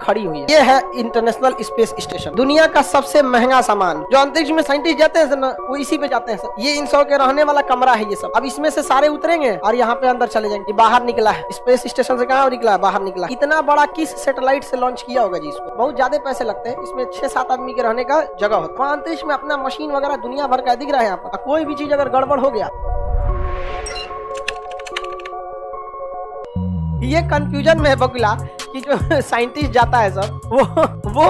खड़ी हुई है। ये है इंटरनेशनल स्पेस स्टेशन, दुनिया का सबसे महंगा सामान। जो अंतरिक्ष में साइंटिस्ट जाते हैं ना, वो इसी पे जाते हैं सर। ये इन सब के रहने वाला कमरा है ये सब। अब इसमें से सारे उतरेंगे और यहाँ पे अंदर चले जाएंगे। बाहर निकला है स्पेस स्टेशन से, कहाँ निकला है? बाहर निकला। इतना बड़ा किस सैटेलाइट से लॉन्च किया होगा जी इसको? बहुत ज्यादा पैसे लगते हैं इसमें। 6-7 आदमी के रहने का जगह होता है। अंतरिक्ष में अपना मशीन वगैरह दुनिया भर का दिख रहा है यहाँ पर। कोई भी चीज अगर गड़बड़ हो गया, ये कंफ्यूजन में है बकुला कि जो साइंटिस्ट जाता है सर, वो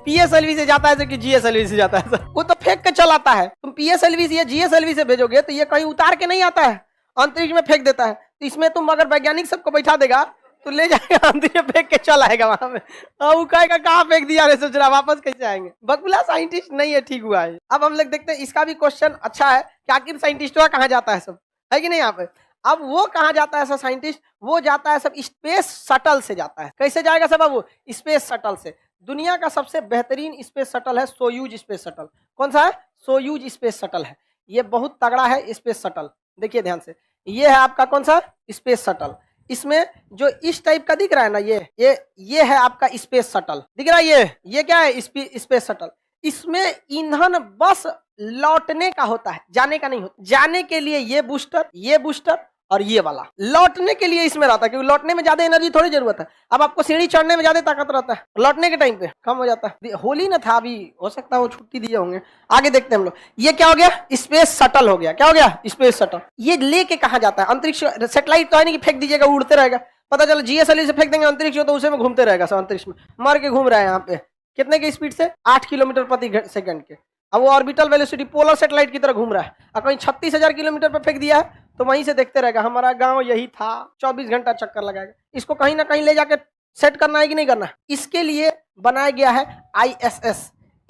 पीएसएलवी से जाता है कि जीएसएलवी से जाता है सर। वो तो फेंक के चलाता है। तुम पीएसएलवी से या जीएसएलवी से भेजोगे तो ये कहीं उतार के नहीं आता है, अंतरिक्ष में फेंक देता है। तो इसमें तुम अगर वैज्ञानिक सबको बैठा देगा तो ले जाएगा अंतरिक्ष में फेंक के चल आएगा वहां में। वो कहेगा कहाँ फेंक दिया रे, सोच रहा वापस कैसे आएंगे। बकुला साइंटिस्ट नहीं है, ठीक हुआ है। अब हम लोग देखते हैं, इसका भी क्वेश्चन अच्छा है कि आखिर साइंटिस्ट कहाँ जाता है सब, है कि नहीं यहाँ पे। अब वो कहाँ जाता है सब साइंटिस्ट? वो जाता है सब स्पेस शटल से जाता है। कैसे जाएगा सब? अब वो स्पेस शटल से। दुनिया का सबसे बेहतरीन स्पेस शटल है सोयूज स्पेस शटल। कौन सा है? सोयूज स्पेस शटल है। ये बहुत तगड़ा है स्पेस शटल। देखिए ध्यान से, ये है आपका कौन सा स्पेस शटल। इसमें जो इस टाइप का दिख रहा है ना, ये है आपका स्पेस शटल। दिख रहा है ये क्या है? Space shuttle. इसमें ईंधन बस लौटने का होता है, जाने का नहीं होता। जाने के लिए ये बूस्टर और ये वाला, लौटने के लिए इसमें रहता है, क्योंकि लौटने में ज्यादा एनर्जी थोड़ी जरूरत है। अब आपको सीढ़ी चढ़ने में ज्यादा ताकत रहता है, लौटने के टाइम पे कम हो जाता है। होली ना था अभी, हो सकता है वो छुट्टी दिए होंगे। आगे देखते हैं हम लोग। ये क्या हो गया? स्पेस शटल हो गया। क्या हो गया? Space shuttle. ये लेके कहाँ जाता है? अंतरिक्ष। सेटेलाइट तो है नहीं कि फेंक दीजिएगा उड़ते रहेगा। पता चला जीएसएलवी से फेंक देंगे अंतरिक्ष तो उसे में घूमते रहेगा सब। अंतरिक्ष में मर के घूम रहा है यहाँ पे। कितने की स्पीड से? 8 किलोमीटर प्रति सेकंड के। अब वो ऑर्बिटल वेलोसिटी पोलर सैटेलाइट की तरह घूम रहा है। और कहीं 36,000 किलोमीटर पर फेंक दिया है तो वहीं से देखते रहेगा। हमारा गांव यही था, 24 घंटा चक्कर लगाएगा। इसको कहीं ना कहीं ले जाकर सेट करना है कि नहीं करना? इसके लिए बनाया गया है ISS,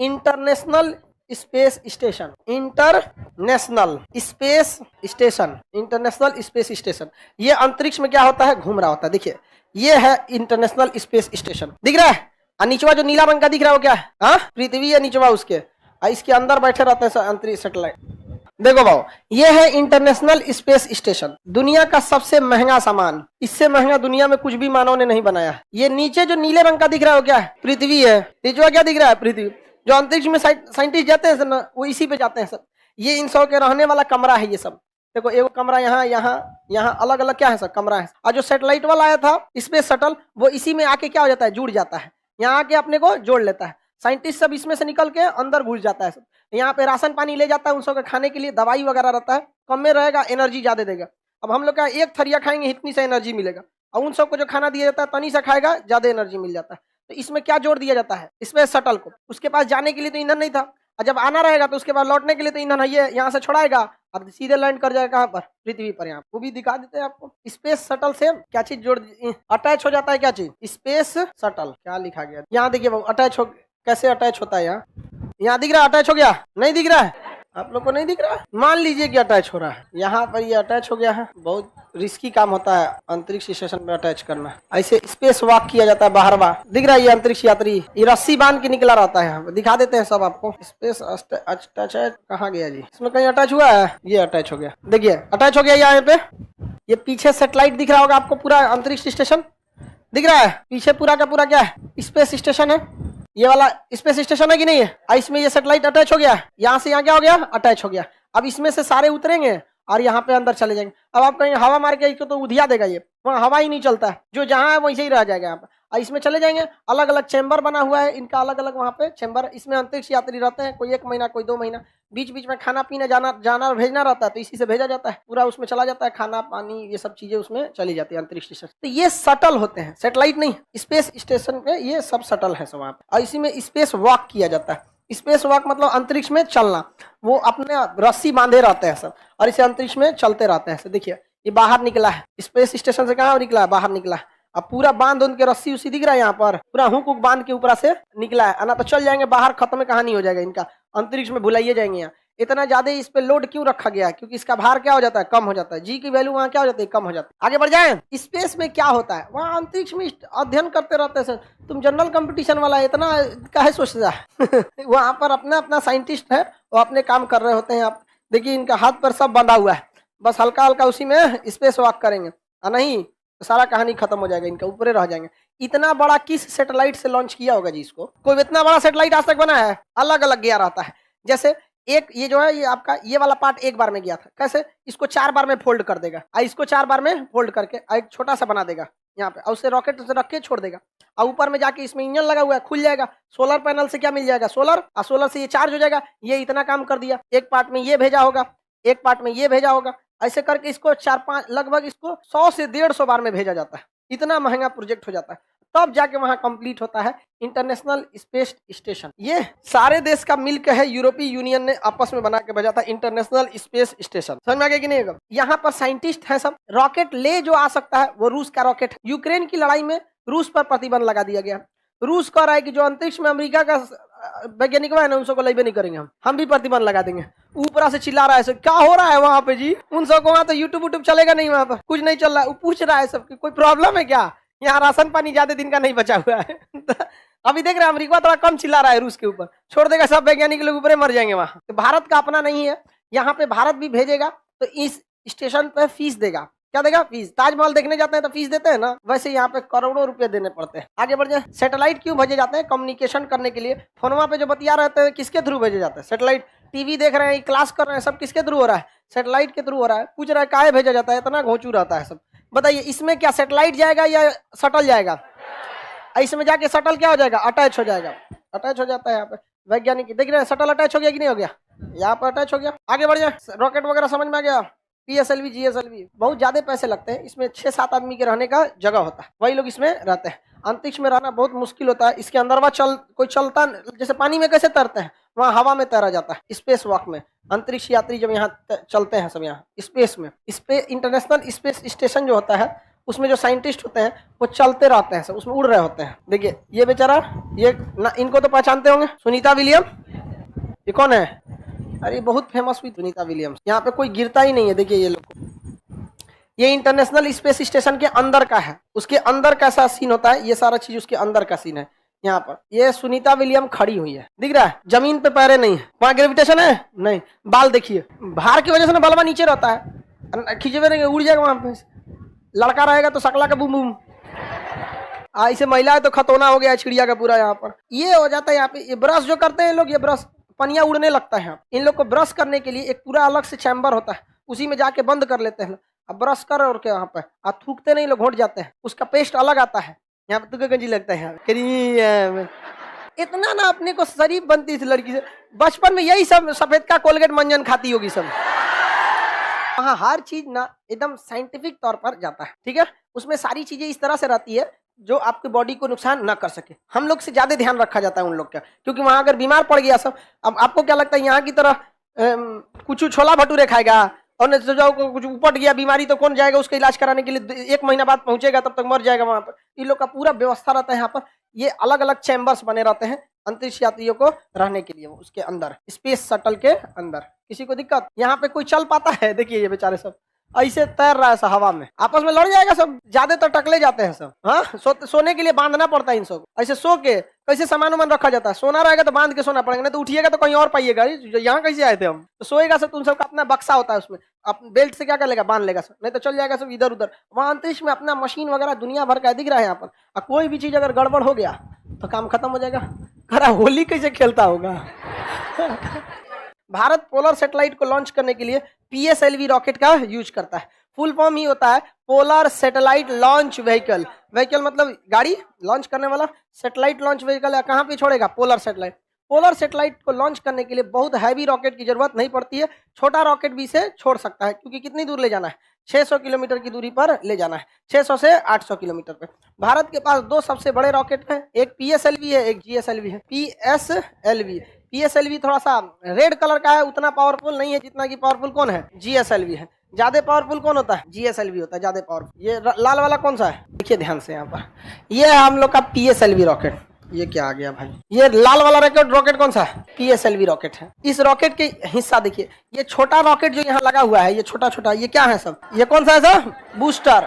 international space station. International space station. ये अंतरिक्ष में क्या होता है? घूम रहा होता है। देखिए, ये है इंटरनेशनल स्पेस स्टेशन। दिख रहा है? नीचवा जो नीला रंग का दिख रहा है वो क्या है? हाँ, पृथ्वी है नीचवा उसके। इसके अंदर बैठे रहते हैं अंतरिक्ष सैटेलाइट। देखो भाव, ये है इंटरनेशनल स्पेस स्टेशन, दुनिया का सबसे महंगा सामान। इससे महंगा दुनिया में कुछ भी मानव ने नहीं बनाया। ये नीचे जो नीले रंग का दिख रहा है वो क्या है? पृथ्वी है। नीचवा क्या दिख रहा है? पृथ्वी। जो अंतरिक्ष में साइंटिस्ट जाते हैं ना, वो इसी पे जाते हैं सर। ये इन सब के रहने वाला कमरा है ये सब। देखो, एक कमरा यहाँ अलग अलग क्या है सर? कमरा है। और जो सैटेलाइट वाला आया था स्पेस शटल, वो इसी में आके क्या हो जाता है? जुड़ जाता है। यहाँ आके अपने को जोड़ लेता है। साइंटिस्ट सब इसमें से निकल के अंदर घुस जाता है सब। यहाँ पे राशन पानी ले जाता है, उन सबके खाने के लिए दवाई वगैरह रहता है। कम में रहेगा, एनर्जी ज्यादा देगा। अब हम लोग का एक थरिया खाएंगे इतनी सा एनर्जी मिलेगा, और उन सबको जो खाना दिया जाता है तनी सा खाएगा, ज्यादा एनर्जी मिल जाता है। तो इसमें क्या जोड़ दिया जाता है? इसमें शटल को। उसके पास जाने के लिए तो ईंधन नहीं था, और जब आना रहेगा तो उसके बाद लौटने के लिए तो ईंधन है। ये यहाँ से छोड़ाएगा और सीधे लैंड कर जाएगा कहाँ पर? पृथ्वी पर। यहाँ वो भी दिखा देते हैं आपको। स्पेस शटल से क्या चीज जोड़ अटैच हो जाता है? क्या चीज? Space shuttle. क्या लिखा गया यहाँ देखिए, अटैच हो। कैसे अटैच होता है? यहाँ दिख रहा है अटैच हो गया? नहीं दिख रहा है आप लोग को? नहीं दिख रहा है? मान लीजिए कि अटैच हो रहा है, यहाँ पर ये अटैच हो गया है। बहुत रिस्की काम होता है अंतरिक्ष स्टेशन में अटैच करना। ऐसे स्पेस वॉक किया जाता है बाहर। दिख रहा है ये अंतरिक्ष यात्री, ये रस्सी बांध के निकला रहता है। यहाँ दिखा देते हैं सब आपको। स्पेस अटैच है, कहाँ गया जी? इसमें कहीं अटैच हुआ है? ये अटैच हो गया। देखिए अटैच हो गया यहाँ पे। ये पीछे सैटेलाइट दिख रहा होगा आपको, पूरा अंतरिक्ष स्टेशन दिख रहा है। पीछे पूरा का पूरा क्या है? स्पेस स्टेशन है। ये वाला स्पेस स्टेशन है कि नहीं है? इसमें ये सैटेलाइट अटैच हो गया। यहाँ से यहाँ क्या हो गया? अटैच हो गया। अब इसमें से सारे उतरेंगे और यहाँ पे अंदर चले जाएंगे। अब आप कहीं हवा मार के इसको तो उधिया देगा, ये वहाँ हवा ही नहीं चलता है। जो जहाँ है वैसे ही रह जाएगा यहाँ पे। और इसमें चले जाएंगे। अलग अलग चैम्बर बना हुआ है इनका, अलग अलग वहाँ पे चैम्बर। इसमें अंतरिक्ष यात्री रहते हैं, कोई 1 महीना, कोई 2 महीना। बीच बीच में खाना पीने जाना भेजना रहता है, तो इसी से भेजा जाता है। पूरा उसमें चला जाता है, खाना पानी ये सब चीजें उसमें चली जाती है अंतरिक्ष स्टेशन। तो ये शटल होते हैं, सैटेलाइट नहीं। स्पेस स्टेशन पे ये सब शटल है सब वहाँ पे। और इसी में स्पेस वॉक किया जाता है। स्पेस वॉक मतलब अंतरिक्ष में चलना। वो अपने रस्सी बांधे रहते हैं सब, और इसे अंतरिक्ष में चलते रहते हैं। देखिए, ये बाहर निकला है स्पेस स्टेशन से। कहाँ निकला है? बाहर निकला है। अब पूरा बांध उनके रस्सी उसी दिख रहा है यहाँ पर, पूरा हुक बांध के ऊपर से निकला है ना। तो चल जाएंगे बाहर, खत्म कहानी हो जाएगा इनका। अंतरिक्ष में भुलाइए जाएंगे। यहाँ इतना ज्यादा इस पे लोड क्यों रखा गया है? क्योंकि इसका भार क्या हो जाता है? कम हो जाता है। जी की वैल्यू वहाँ क्या हो जाती है? कम हो जाती है। आगे बढ़ जाए। स्पेस में क्या होता है? वहाँ अंतरिक्ष में अध्ययन करते रहते हैं। तुम जनरल कंपटीशन वाला इतना काहे सोच रहा है? वहाँ पर अपना अपना साइंटिस्ट है, वो अपने काम कर रहे होते हैं। आप देखिए, इनका हाथ पर सब बंधा हुआ है, बस हल्का हल्का उसी में स्पेस वॉक करेंगे। नहीं तो सारा कहानी खत्म हो जाएगा, इनका ऊपर रह जाएंगे। इतना बड़ा किस सैटेलाइट से लॉन्च किया होगा जी इसको? कोई इतना बड़ा सैटेलाइट आज तक बना है? अलग अलग गया रहता है। जैसे एक ये जो है ये आपका ये वाला पार्ट एक बार में गया था, कैसे? इसको 4 बार में फोल्ड कर देगा, इसको 4 बार में फोल्ड करके एक छोटा सा बना देगा यहाँ पे, और उसे रॉकेट से रख के छोड़ देगा, और ऊपर में जाके इसमें इंजन लगा हुआ है, खुल जाएगा। सोलर पैनल से क्या मिल जाएगा? सोलर, और सोलर से ये चार्ज हो जाएगा। ये इतना काम कर दिया। एक पार्ट में ये भेजा होगा, एक पार्ट में ये भेजा होगा, ऐसे करके इसको 4-5 लगभग इसको 100 से 150 बार में भेजा जाता है। इतना महंगा प्रोजेक्ट हो जाता है, तब जाके वहां कंप्लीट होता है इंटरनेशनल स्पेस स्टेशन। ये सारे देश का मिलकर है, यूरोपीय यूनियन ने आपस में बना के भेजा था इंटरनेशनल स्पेस स्टेशन। समझ में आ गया कि नहीं? यहाँ पर साइंटिस्ट है सब। रॉकेट ले जो आ सकता है वो रूस का रॉकेट है। यूक्रेन की लड़ाई में रूस पर प्रतिबंध लगा दिया गया। रूस कह रहा है कि जो अंतरिक्ष में अमेरिका का वैज्ञानिक है ना, उन सबको लेबे नहीं करेंगे, हम भी प्रतिबंध लगा देंगे। ऊपर से चिल्ला रहा है सब, क्या हो रहा है वहां पे जी? उन सबको वहां तो यूट्यूब चलेगा नहीं, वहां पर कुछ नहीं चल रहा है। वो पूछ रहा है सबकी कोई प्रॉब्लम है क्या? यहाँ राशन पानी ज्यादा दिन का नहीं बचा हुआ है। अभी देख रहे हैं अमेरिका थोड़ा कम चिल्ला रहा है रूस के ऊपर, छोड़ देगा सब वैज्ञानिक लोग ऊपर मर जाएंगे वहां। तो भारत का अपना नहीं है, यहाँ पे भारत भी भेजेगा तो इस स्टेशन पे फीस देगा। क्या देगा? फीस। ताजमहल देखने जाते हैं तो फीस देते हैं ना, वैसे यहाँ पे करोड़ों रुपए देने पड़ते हैं। आगे बढ़ जाए। सैटेलाइट क्यों भेजे जाते हैं? कम्युनिकेशन करने के लिए। फोनवा पे जो बतिया रहते हैं किसके थ्रू भेजे जाते हैं? सैटेलाइट। टीवी देख रहे हैं, क्लास कर रहे हैं, सब किसके थ्रू हो रहा है? सैटेलाइट के थ्रू हो रहा है। पूछ रहा है काहे भेजा जाता है? इतना घोंचू रहता है सब। बताइए इसमें क्या सैटेलाइट जाएगा या शटल जाएगा? इसमें जाके शटल क्या हो जाएगा? अटैच हो जाएगा। अटैच हो जाता है यहाँ पे। वैज्ञानिक देख रहे हैं शटल अटैच हो गया कि नहीं हो गया? यहाँ पर अटैच हो गया। आगे बढ़ जाए। रॉकेट वगैरह समझ में आ गया। PSLV GSLV बहुत ज्यादा पैसे लगते हैं। इसमें 6-7 आदमी के रहने का जगह होता है, वही लोग इसमें रहते हैं। अंतरिक्ष में रहना बहुत मुश्किल होता है। इसके अंदर कोई चलता, जैसे पानी में कैसे तैरते हैं, वहाँ हवा में तैरा जाता है। स्पेस वॉक में अंतरिक्ष यात्री जब यहाँ चलते हैं सब, यहाँ स्पेस में, इंटरनेशनल स्पेस स्टेशन जो होता है उसमें जो साइंटिस्ट होते हैं वो चलते रहते हैं सब, उसमें उड़ रहे होते हैं। देखिए ये बेचारा, ये ना, इनको तो पहचानते होंगे, सुनीता विलियम। ये कौन है? अरे बहुत फेमस हुई सुनीता विलियम्स। यहाँ पे कोई गिरता ही नहीं है। देखिए ये लोग, ये इंटरनेशनल स्पेस स्टेशन के अंदर का है। उसके अंदर कैसा सीन होता है, ये सारा चीज उसके अंदर का सीन है। यहाँ पर ये सुनीता विलियम खड़ी हुई है, दिख रहा है? जमीन पे पैरे नहीं है। वहाँ ग्रेविटेशन है नहीं। बाल देखिए, भार की वजह से ना बलवा नीचे रहता है, खींचे हुए रहेंगे उड़ जाएगा वहां पे। लड़का रहेगा तो सकला का बूम बूम, ऐसे महिला है तो खतौना हो गया चिड़िया का पूरा। यहाँ पर ये हो जाता है। यहाँ पे ये ब्रश जो करते हैं लोग, ये ब्रश पनिया उड़ने लगता है। इन लोग को ब्रश करने के लिए एक पूरा अलग से चैम्बर होता है, उसी में जाके बंद कर लेते हैं। अब ब्रश कर और यहाँ पे थूकते नहीं लोग, घोट जाते हैं। उसका पेस्ट अलग आता है। यहाँ पे तुके गंजी लगता है। इतना ना अपने को शरीफ बनती थी लड़की से। बचपन में यही सब सफेद का कोलगेट मंजन खाती होगी सब। वहाँ हर चीज ना एकदम साइंटिफिक तौर पर जाता है, ठीक है? उसमें सारी चीजें इस तरह से रहती है जो आपके बॉडी को नुकसान ना कर सके। हम लोग से ज्यादा ध्यान रखा जाता है उन लोग का, क्योंकि वहां अगर बीमार पड़ गया सब। अब आपको क्या लगता है यहाँ की तरह कुछ छोला भटूरे खाएगा और कुछ उपट गया बीमारी तो कौन जाएगा उसका इलाज कराने के लिए? 1 महीना बाद पहुंचेगा, तब तक मर जाएगा वहां पर। इन लोग का पूरा व्यवस्था रहता है यहाँ पर। ये अलग अलग चैम्बर्स बने रहते हैं अंतरिक्ष यात्रियों को रहने के लिए, उसके अंदर स्पेस शटल के अंदर। किसी को दिक्कत? यहाँ पे कोई चल पाता है? देखिए ये बेचारे सब ऐसे तैर रहा है सब हवा में, आपस में लड़ जाएगा सब। ज्यादा तो टकले जाते हैं सब। हाँ, सोने के लिए बांधना पड़ता है इन सब। ऐसे सो के कैसे सामान वामान रखा जाता है? सोना रहेगा तो बांध के सोना पड़ेगा, नहीं तो उठिएगा तो कहीं और पाइएगा। यहाँ कैसे आए थे हम? तो सोएगा सब, तुम सबका अपना बक्सा होता है, उसमें आप बेल्ट से क्या कर लेगा? बांध लेगा सब, नहीं तो चल जाएगा सब इधर उधर। वहां अंतरिक्ष में अपना मशीन वगैरह दुनिया भर का दिख रहा है यहाँ पर। कोई भी चीज अगर गड़बड़ हो गया तो काम खत्म हो जाएगा। खरा होली कैसे खेलता होगा? भारत पोलर सैटेलाइट को लॉन्च करने के लिए PSLV रॉकेट का यूज करता है। फुल फॉर्म ही होता है polar satellite launch vehicle. Vehicle मतलब गाड़ी, लॉन्च करने वाला। सैटेलाइट लॉन्च व्हीकल है, कहाँ पे छोड़ेगा? Polar satellite. पोलर सैटेलाइट को लॉन्च करने के लिए बहुत हैवी रॉकेट की जरूरत नहीं पड़ती है। छोटा रॉकेट भी इसे छोड़ सकता है, क्योंकि कितनी दूर ले जाना है? 600 किलोमीटर की दूरी पर ले जाना है, 600 से 800 किलोमीटर पे। भारत के पास 2 सबसे बड़े रॉकेट हैं, एक PSLV है, एक GSLV है। PSLV थोड़ा सा रेड कलर का है, उतना पावरफुल नहीं है जितना कि पावरफुल कौन है? GSLV है। ज्यादा पावरफुल कौन होता है? GSLV होता है ज्यादा पावरफुल। ये लाल वाला कौन सा है? देखिए ध्यान से यहाँ पर, ये है हम लोग का PSLV रॉकेट। ये क्या आ गया भाई? ये लाल वाला रॉकेट कौन सा है? PSLV रॉकेट है। इस रॉकेट के हिस्सा देखिए, ये छोटा रॉकेट जो यहाँ लगा हुआ है, ये छोटा छोटा, ये क्या है सब? ये कौन सा है सर? बूस्टर।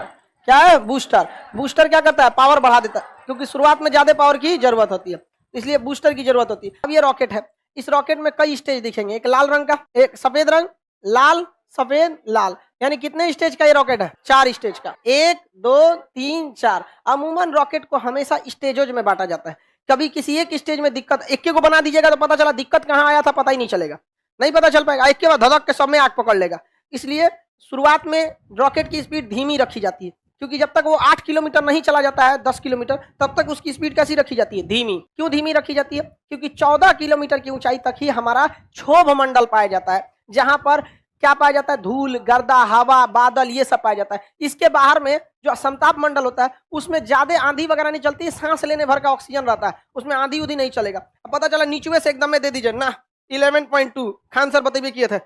क्या है? बूस्टर। बूस्टर क्या करता है? पावर बढ़ा देता है, क्योंकि शुरुआत में ज्यादा पावर की जरूरत होती है, इसलिए बूस्टर की जरूरत होती है। अब ये रॉकेट है, इस रॉकेट में कई स्टेज दिखेंगे। एक लाल रंग का, एक सफेद रंग, लाल, सफेद, लाल। यानी कितने स्टेज का ये रॉकेट है? 4 स्टेज का, 1 2 3 4। अमूमन रॉकेट को हमेशा स्टेजोज में बांटा जाता है। कभी किसी एक स्टेज में दिक्कत, एक को बना दीजिएगा तो पता चला दिक्कत कहाँ आया था पता ही नहीं चलेगा, नहीं पता चल पाएगा, एक के बाद धधक के सब में आग पकड़ लेगा। इसलिए शुरुआत में रॉकेट की स्पीड धीमी रखी जाती है, क्योंकि जब तक वो 8 किलोमीटर नहीं चला जाता है, 10 किलोमीटर, तब तक उसकी स्पीड कैसी रखी जाती है? धीमी। क्यों धीमी रखी जाती है? क्योंकि 14 किलोमीटर की ऊंचाई तक ही हमारा क्षोभ मंडल पाया जाता है, जहां पर क्या पाया जाता है? धूल, गर्दा, हवा, बादल, ये सब पाया जाता है। इसके बाहर में जो समताप मंडल होता है उसमें ज्यादा आंधी वगैरह नहीं चलती, सांस लेने भर का ऑक्सीजन रहता है, उसमें आंधी उधी नहीं चलेगा। अब पता चला नीचुए से एकदम में दे दीजिए ना 11.2 खान सर बतेबे किए थे,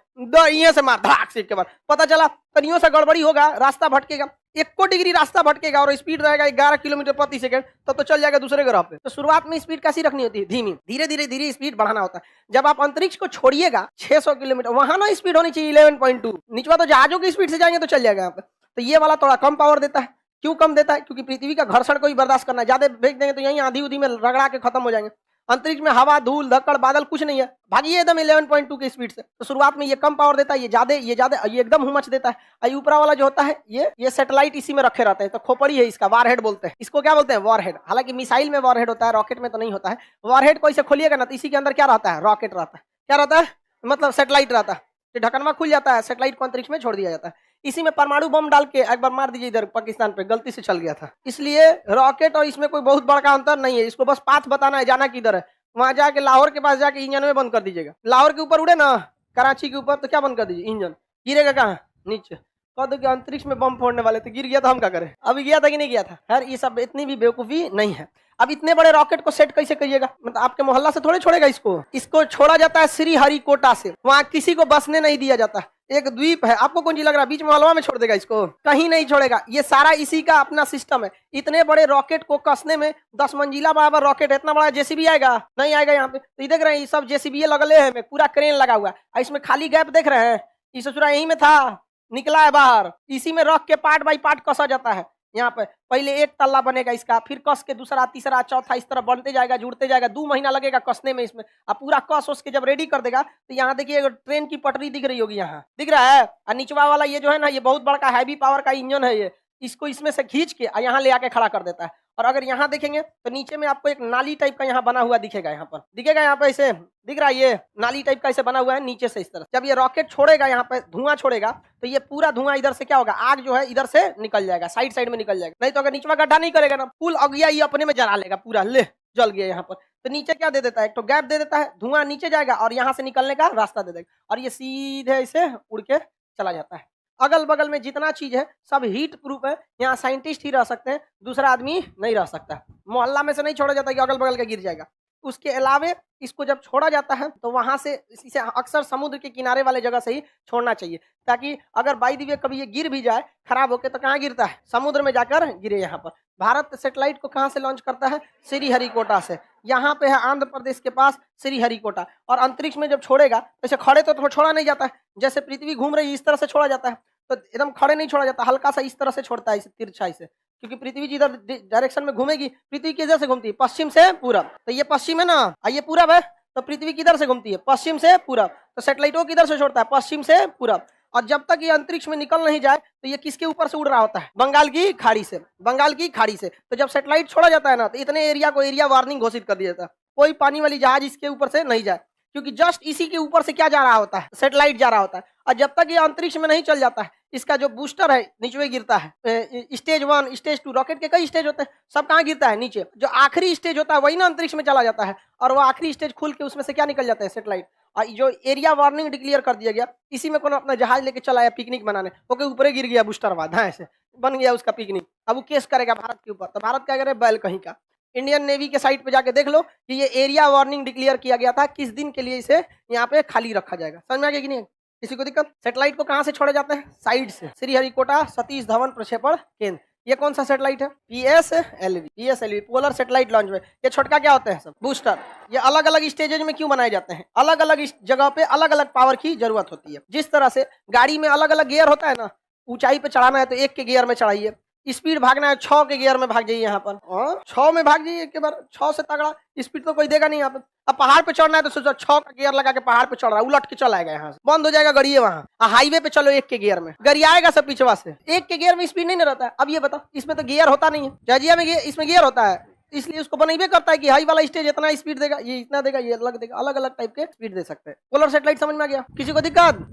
ये से मार धड़ाक से के बाद पता चला तनियों से गड़बड़ी होगा, रास्ता भटकेगा, 1 डिग्री रास्ता भटकेगा और स्पीड रहेगा 11 किलोमीटर प्रति सेकंड, तब तो चल जाएगा दूसरे ग्रह पे। तो शुरुआत में स्पीड कैसी रखनी होती है? धीमी। धीरे धीरे धीरे स्पीड बढ़ाना होता है। जब आप अंतरिक्ष को छोड़िएगा 600 किलोमीटर, वहां ना स्पीड होनी चाहिए 11.2, निचवा तो जहाजों की स्पीड से जाएंगे तो चल जाएगा यहाँ पे। तो ये वाला थोड़ा कम पावर देता है। क्यों कम देता है? क्योंकि पृथ्वी का घर्षण को ही बर्दाश्त करना है, ज्यादा भेज देंगे तो यही आंधी उधी में रगड़ा के खत्म हो जाएंगे। अंतरिक्ष में हवा, धूल, धक्कड़, बादल कुछ नहीं है, भागिए एकदम 11.2 की स्पीड से। तो शुरुआत में ये कम पावर देता है, ये ज्यादा ये एकदम हुमच देता है। ये ऊपरा वाला जो होता है ये सैटेलाइट इसी में रखे रहते हैं, तो खोपड़ी है इसका, वारहेड बोलते हैं इसको। क्या बोलते हैं? वॉरहेड। हालांकि मिसाइल में वॉरहेड होता है, रॉकेट में तो नहीं होता है। वॉरहेड को इसे खोलिएगा ना तो इसी के अंदर क्या रहता है? रॉकेट रहता है। क्या रहता है? मतलब सैटेलाइट रहता है। ढक्कनवा खुल जाता है, सैटेलाइट को अंतरिक्ष में छोड़ दिया जाता है। इसी में परमाणु बम डाल के एक बार मार दीजिए, इधर पाकिस्तान पे गलती से चल गया था। इसलिए रॉकेट और इसमें कोई बहुत बड़ा अंतर नहीं है, इसको बस पाथ बताना है, जाना किधर है। वहां जाके लाहौर के पास जाके इंजन में बंद कर दीजिएगा। लाहौर के ऊपर उड़े ना, कराची के ऊपर, तो क्या बंद कर दीजिए? इंजन। गिरेगा कहाँ? नीचे। कह दो कि अंतरिक्ष में बम फोड़ने वाले, तो गिर गया तो हम क्या करें? अभी गया था कि नहीं गया था? यार ये सब इतनी भी बेवकूफी नहीं है। अब इतने बड़े रॉकेट को सेट कैसे करिएगा? मतलब आपके मोहल्ला से थोड़े छोड़ेगा इसको छोड़ा जाता है श्रीहरिकोटा से, वहां किसी को बसने नहीं दिया जाता। एक द्वीप है, आपको कौन सी लग रहा है बीच मोहल्ला में छोड़ देगा इसको? कहीं नहीं छोड़ेगा। ये सारा इसी का अपना सिस्टम है। इतने बड़े रॉकेट को कसने में 10 मंजिला बराबर रॉकेट है, इतना बड़ा जेसीबी आएगा? नहीं आएगा। यहाँ पे तो देख रहे हैं, ये सब जेसीबी लगले हैं, पूरा क्रेन लगा हुआ है। इसमें खाली गैप देख रहे हैं, इस ससुरा यहीं में था, निकला है बाहर। इसी में रख के पार्ट बाई पार्ट कसा जाता है। यहाँ पे पहले एक तल्ला बनेगा इसका, फिर कस के दूसरा, तीसरा, चौथा, इस तरह बनते जाएगा, जुड़ते जाएगा। 2 महीना लगेगा कसने में इसमें। अब पूरा कस उसके जब रेडी कर देगा तो यहाँ देखिए ट्रेन की पटरी दिख रही होगी, यहाँ दिख रहा है। और निचवा वाला ये जो है ना, ये बहुत बड़ा हैवी पावर का इंजन है। ये इसको इसमें से खींच के यहाँ ले आके खड़ा कर देता है। और अगर यहाँ देखेंगे तो नीचे में आपको एक नाली टाइप का यहाँ बना हुआ दिखेगा, यहाँ पर दिखेगा, यहाँ पे ऐसे दिख रहा है, ये नाली टाइप का ऐसे बना हुआ है नीचे से इस तरह। जब ये रॉकेट छोड़ेगा, यहाँ पे धुआं छोड़ेगा, तो ये पूरा धुआं इधर से क्या होगा? आग जो है इधर से निकल जाएगा, साइड साइड में निकल जाएगा। नहीं तो अगर नीचे गड्ढा नहीं करेगा ना, फुल अगिया ये अपने में जला लेगा पूरा, ले जल गया यहाँ पर। तो नीचे क्या दे देता है? एक तो गैप दे देता है, धुआं नीचे जाएगा और यहाँ से निकलने का रास्ता दे देगा, और ये सीधे इसे उड़ के चला जाता है। अगल बगल में जितना चीज है सब हीट प्रूफ है, यहाँ साइंटिस्ट ही रह सकते हैं, दूसरा आदमी नहीं रह सकता। मोहल्ला में से नहीं छोड़ा जाता कि अगल बगल का गिर जाएगा। उसके अलावे इसको जब छोड़ा जाता है तो वहां से इसे अक्सर समुद्र के किनारे वाले जगह से ही छोड़ना चाहिए, ताकि अगर बाई द वे कभी ये गिर भी जाए खराब होके, तो कहाँ गिरता है? समुद्र में जाकर गिरे। यहाँ पर भारत सैटेलाइट को कहाँ से लॉन्च करता है? श्रीहरिकोटा से। यहाँ पे है आंध्र प्रदेश के पास श्रीहरिकोटा। और अंतरिक्ष में जब छोड़ेगा, ऐसे खड़े तो छोड़ा नहीं जाता है, जैसे पृथ्वी घूम रही है इस तरह से छोड़ा जाता है। तो एकदम खड़े नहीं छोड़ा जाता, हल्का सा इस तरह से छोड़ता है, इसे तिरछाई से, क्योंकि पृथ्वी जिधर डायरेक्शन में घूमेगी, पृथ्वी किधर से घूमती है? पश्चिम से पूरब। तो ये पश्चिम है ना, ये पूरब है, तो पृथ्वी किधर से घूमती है? पश्चिम से पूरब। तो सैटेलाइटों किधर से छोड़ता है? पश्चिम से पूरब। और जब तक ये अंतरिक्ष में निकल नहीं जाए तो ये किसके ऊपर से उड़ रहा होता है? बंगाल की खाड़ी से। बंगाल की खाड़ी से। तो जब सैटेलाइट छोड़ा जाता है ना, तो इतने एरिया को एरिया वार्निंग घोषित कर दिया जाता है, कोई पानी वाली जहाज इसके ऊपर से नहीं जाए, क्योंकि जस्ट इसी के ऊपर से क्या जा रहा होता है? सैटेलाइट जा रहा होता है। और जब तक ये अंतरिक्ष में नहीं चल जाता है, इसका जो बूस्टर है नीचे गिरता है। स्टेज 1, स्टेज 2, रॉकेट के कई स्टेज होते हैं, सब कहाँ गिरता है? नीचे। जो आखिरी स्टेज होता है वही ना अंतरिक्ष में चला जाता है, और वो आखिरी स्टेज खुल के उसमें से क्या निकल जाता है? सैटेलाइट। और जो एरिया वार्निंग डिक्लेयर कर दिया गया, इसी में कोनो अपना जहाज लेके चला आया पिकनिक बनाने, ओके ऊपर गिर गया बूस्टर बाद, हाँ ऐसे बन गया उसका पिकनिक। अब वो केस करेगा भारत के ऊपर, तो भारत क्या करे? बैल कहीं का। इंडियन नेवी के साइट पे जाके देख लो कि ये एरिया वार्निंग डिक्लेयर किया गया था, किस दिन के लिए इसे यहाँ पे खाली रखा जाएगा। समझ में आ गया कि नहीं? किसी को दिक्कत? सैटेलाइट को कहाँ से छोड़े जाते हैं? साइड से। श्रीहरिकोटा सतीश धवन प्रक्षेपण केंद्र। ये कौन सा सैटेलाइट है? PSLV पोलर सैटेलाइट लॉन्च में। ये छोटका क्या होते हैं? सब बूस्टर। ये अलग अलग स्टेजेज में क्यों बनाए जाते हैं? अलग अलग जगह पे अलग अलग पावर की जरूरत होती है। जिस तरह से गाड़ी में अलग अलग गियर होता है ना, ऊंचाई पे चढ़ाना है तो एक के गियर में चढ़ाइए, स्पीड भागना है 6 के गियर में भाग जाइए यहाँ पर, 6 में भाग जाइए एक बार, 6 से तगड़ा स्पीड तो कोई देगा नहीं यहाँ पर। अब पहाड़ पे चढ़ना है तो सोचो 6 का गियर लगा के पहाड़ पे चढ़ रहा है, उलट के चल आएगा, यहाँ से बंद हो जाएगा गाड़ी वहाँ। हाईवे पे चलो 1 के गियर में, गाड़ी आएगा सब पीछवा से, 1 के गियर में स्पीड नहीं रहता है। अब ये बताओ इसमें तो गियर होता नहीं है, जाजिया में इसमें गियर होता है, इसलिए उसको बनाइए करता है कि हाई वाला स्टेज इतना स्पीड देगा, ये इतना देगा, ये अलग देगा, अलग अलग टाइप के स्पीड दे सकते हैं। पोलर सेटेलाइट समझ में आ गया, किसी को दिक्कत?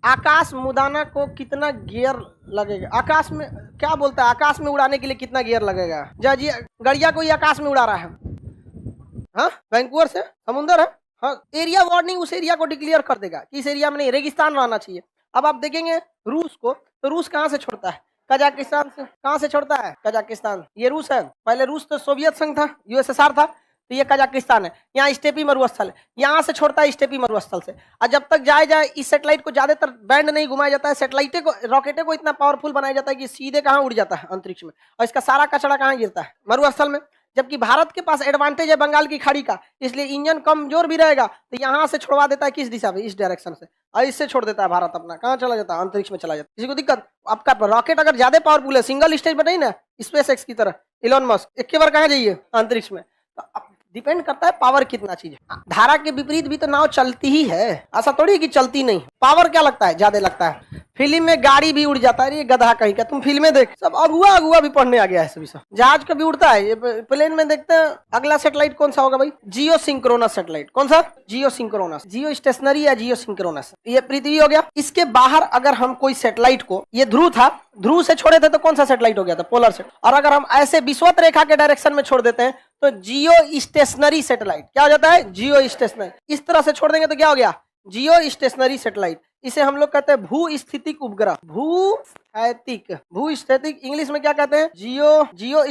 आकाश मुदाना को कितना गियर लगेगा? आकाश में क्या बोलता है, आकाश में उड़ाने के लिए कितना गियर लगेगा? जी गड़िया कोई आकाश में उड़ा रहा है, हाँ वैंकूवर से समुंदर है, हाँ एरिया वार्निंग उस एरिया को डिक्लेयर कर देगा कि इस एरिया में नहीं, रेगिस्तान रहना चाहिए। अब आप देखेंगे रूस को, तो रूस कहाँ से छोड़ता है? कजाकिस्तान से। कहाँ से छोड़ता है? कजाकिस्तान। ये रूस है, पहले रूस तो सोवियत संघ था, यूएसएसआर था, तो ये कजाकिस्तान है। यहाँ स्टेपी मरुस्थल है, यहाँ से छोड़ता है स्टेपी मरुस्थल से। और जब तक जाए इस सेटेलाइट को ज्यादातर बैंड नहीं घुमाया जाता है, सेटेलाइटे को, रॉकेटे को इतना पावरफुल बनाया जाता है कि सीधे कहाँ उड़ जाता है अंतरिक्ष में, और इसका सारा कचरा कहाँ गिरता है? मरुस्थल में। जबकि भारत के पास एडवांटेज है बंगाल की खाड़ी का, इसलिए इंजन कमजोर भी रहेगा, तो यहाँ से छोड़वा देता है किस दिशा में? इस डायरेक्शन से, और इससे छोड़ देता है भारत अपना, कहाँ चला जाता है? अंतरिक्ष में चला जाता है। किसी को दिक्कत? आपका रॉकेट अगर ज्यादा पावरफुल है, सिंगल स्टेज पर नहीं ना, स्पेस एक्स की तरह इलोन मस्क, एक के बार कहाँ जाइए? अंतरिक्ष में। तो डिपेंड करता है पावर कितना चीज है। धारा के विपरीत भी तो नाव चलती ही है, ऐसा थोड़ी कि चलती नहीं। पावर क्या लगता है? ज्यादा लगता है। फिल्म में गाड़ी भी उड़ जाता है, ये गधा कहीं का, तुम फिल्में देख, सब अगुआ भी पढ़ने आ गया है सभी सब। जहाज का भी उड़ता है, ये प्लेन में देखते हैं। अगला सेटेलाइट कौन सा होगा भाई? जियो सिंक्रोनस सेटेलाइट। कौन सा? जियो सिंक्रोनस। जियो स्टेशनरी या जियो सिंक्रोनस, ये पृथ्वी हो गया। इसके बाहर अगर हम कोई सेटेलाइट को, ये ध्रुव था, ध्रुव से छोड़े थे तो कौन सा सेटेलाइट हो गया था? Polar set. और अगर हम ऐसे विषुवत रेखा के डायरेक्शन में छोड़ देते हैं तो जियो स्टेशनरी सेटेलाइट। क्या हो जाता है? जियो स्टेशनरी। इस तरह से छोड़ देंगे तो क्या हो गया? जियो स्टेशनरी सेटेलाइट। इसे हम लोग कहते हैं भू स्थितिक उपग्रह। भू स्थितिक इंग्लिश में क्या कहते हैं? जियो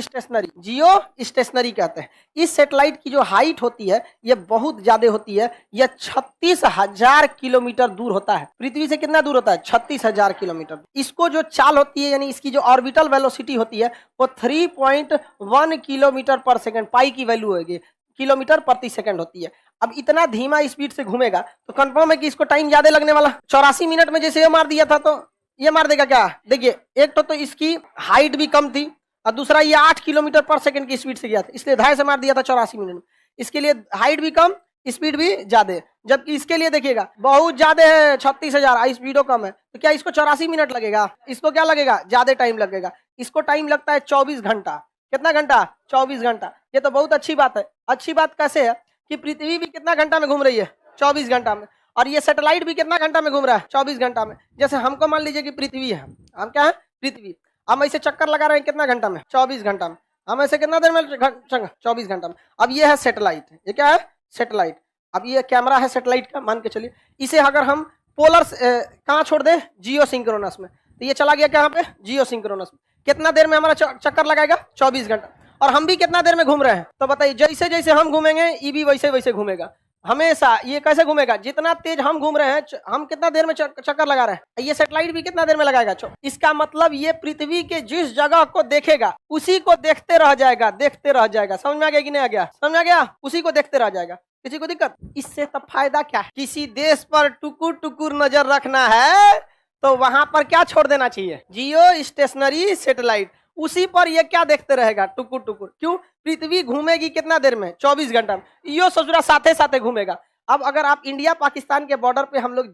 स्टेशनरी कहते हैं। इस सेटेलाइट की जो हाइट होती है ये बहुत ज्यादा होती है, यह 36,000 किलोमीटर दूर होता है। पृथ्वी से कितना दूर होता है? 36,000 किलोमीटर। इसको जो चाल होती है, यानी इसकी जो ऑर्बिटल वेलोसिटी होती है, वो 3.1 किलोमीटर पर सेकंड, पाई की वैल्यू होगी, किलोमीटर प्रति सेकंड होती है। अब इतना धीमा स्पीड से घूमेगा तो कंफर्म है कि इसको टाइम ज्यादा लगने वाला। 84 मिनट में जैसे ये मार दिया था, तो ये मार देगा क्या? देखिए, एक तो इसकी हाइट भी कम थी, और दूसरा ये 8 किलोमीटर पर सेकंड की स्पीड से गया था, इसलिए 2.5 से मार दिया था 84 मिनट में। इसके लिए हाइट भी कम, स्पीड भी ज्यादा, जबकि इसके लिए देखिएगा बहुत ज्यादा है, 36,000, स्पीडो कम है, तो क्या इसको 84 मिनट लगेगा? इसको क्या लगेगा? ज्यादा टाइम लगेगा। इसको टाइम लगता है 24 घंटा। कितना घंटा? 24 घंटा। ये तो बहुत अच्छी बात है। अच्छी बात कैसे है कि पृथ्वी भी कितना घंटा में घूम रही है? 24 घंटा में। और ये सैटेलाइट भी कितना घंटा में घूम रहा है? 24 घंटा में। जैसे हमको मान लीजिए कि पृथ्वी है, हम क्या है? पृथ्वी। हम ऐसे चक्कर लगा रहे हैं कितना घंटा में? 24 घंटा में। हम ऐसे कितना देर में? 24 घंटा में। अब ये है सैटेलाइट, ये क्या है? सैटेलाइट। अब ये कैमरा है सैटेलाइट का, मान के चलिए। इसे अगर हम पोलर कहाँ छोड़ दें? जियो सिंक्रोनस में, तो ये चला गया कहाँ पे? जियो सिंक्रोनस में। कितना देर में हमारा चक्कर लगाएगा? 24 घंटा। और हम भी कितना देर में घूम रहे हैं? तो बताइए, जैसे जैसे हम घूमेंगे ये भी वैसे वैसे घूमेगा हमेशा। ये कैसे घूमेगा? जितना तेज हम घूम रहे हैं, हम कितना देर में चक्कर लगा रहे हैं, ये सैटेलाइट भी कितना देर में लगाएगा? इसका मतलब ये पृथ्वी के जिस जगह को देखेगा उसी को देखते रह जाएगा, देखते रह जाएगा। समझ में आ गया कि नहीं आ गया? समझ में आ गया? उसी को देखते रह जाएगा। किसी को दिक्कत? इससे तब फायदा क्या है? किसी देश पर टुकुर टुकुर नजर रखना है तो वहां पर क्या छोड़ देना चाहिए? जियो स्टेशनरी सेटेलाइट। उसी पर ये क्या देखते रहेगा? टुकुर टुकुर। क्यों? पृथ्वी घूमेगी कितना देर में? 24 घंटा में। यो ससुरा साथे साथे घूमेगा। अब अगर आप इंडिया पाकिस्तान के बॉर्डर पे हम लोग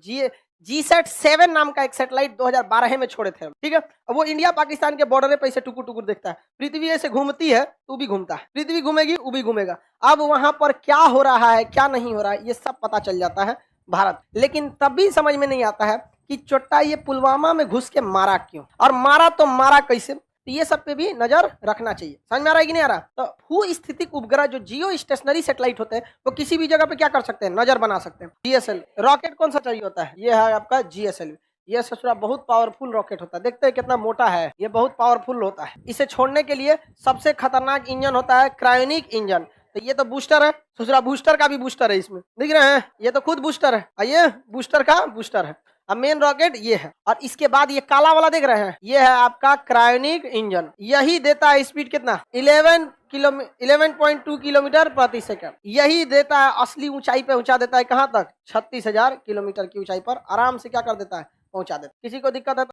GSAT-7 नाम का एक सैटेलाइट 2012 में छोड़े थे, ठीक है? अब वो इंडिया पाकिस्तान के बॉर्डर पे ऐसे टुकुर टुकुर देखता है। पृथ्वी ऐसे घूमती है तो भी घूमता है, पृथ्वी घूमेगी वो भी घूमेगा। अब वहां पर क्या हो रहा है, क्या नहीं हो रहा है, ये सब पता चल जाता है भारत। लेकिन तब भी समझ में नहीं आता है कि चोट्टा ये पुलवामा में घुस के मारा क्यों, और मारा तो मारा कैसे? तो ये सब पे भी नजर रखना चाहिए। समझ में आ रहा है कि नहीं आ रहा? तो भू स्थितिक उपग्रह जो जियो स्टेशनरी सेटेलाइट होते हैं वो किसी भी जगह पे क्या कर सकते हैं? नजर बना सकते हैं। GSL रॉकेट कौन सा चाहिए होता है? ये है आपका GSL। ये ससुरा बहुत पावरफुल रॉकेट होता है। देखते हैं कितना मोटा है, ये बहुत पावरफुल होता है। इसे छोड़ने के लिए सबसे खतरनाक इंजन होता है क्रायोनिक इंजन। तो ये तो बूस्टर है ससुरा, बूस्टर का भी बूस्टर है, इसमें दिख रहे हैं, ये तो खुद बूस्टर है, ये बूस्टर का बूस्टर है। अब मेन रॉकेट ये है, और इसके बाद ये काला वाला देख रहे हैं, ये है आपका क्रायोनिक इंजन। यही देता है स्पीड कितना? 11.2 किलोमीटर प्रति सेकंड। यही देता है असली ऊंचाई पे पहुंचा देता है। कहां तक? 36,000 किलोमीटर की ऊंचाई पर आराम से क्या कर देता है? पहुंचा देता है। किसी को दिक्कत है?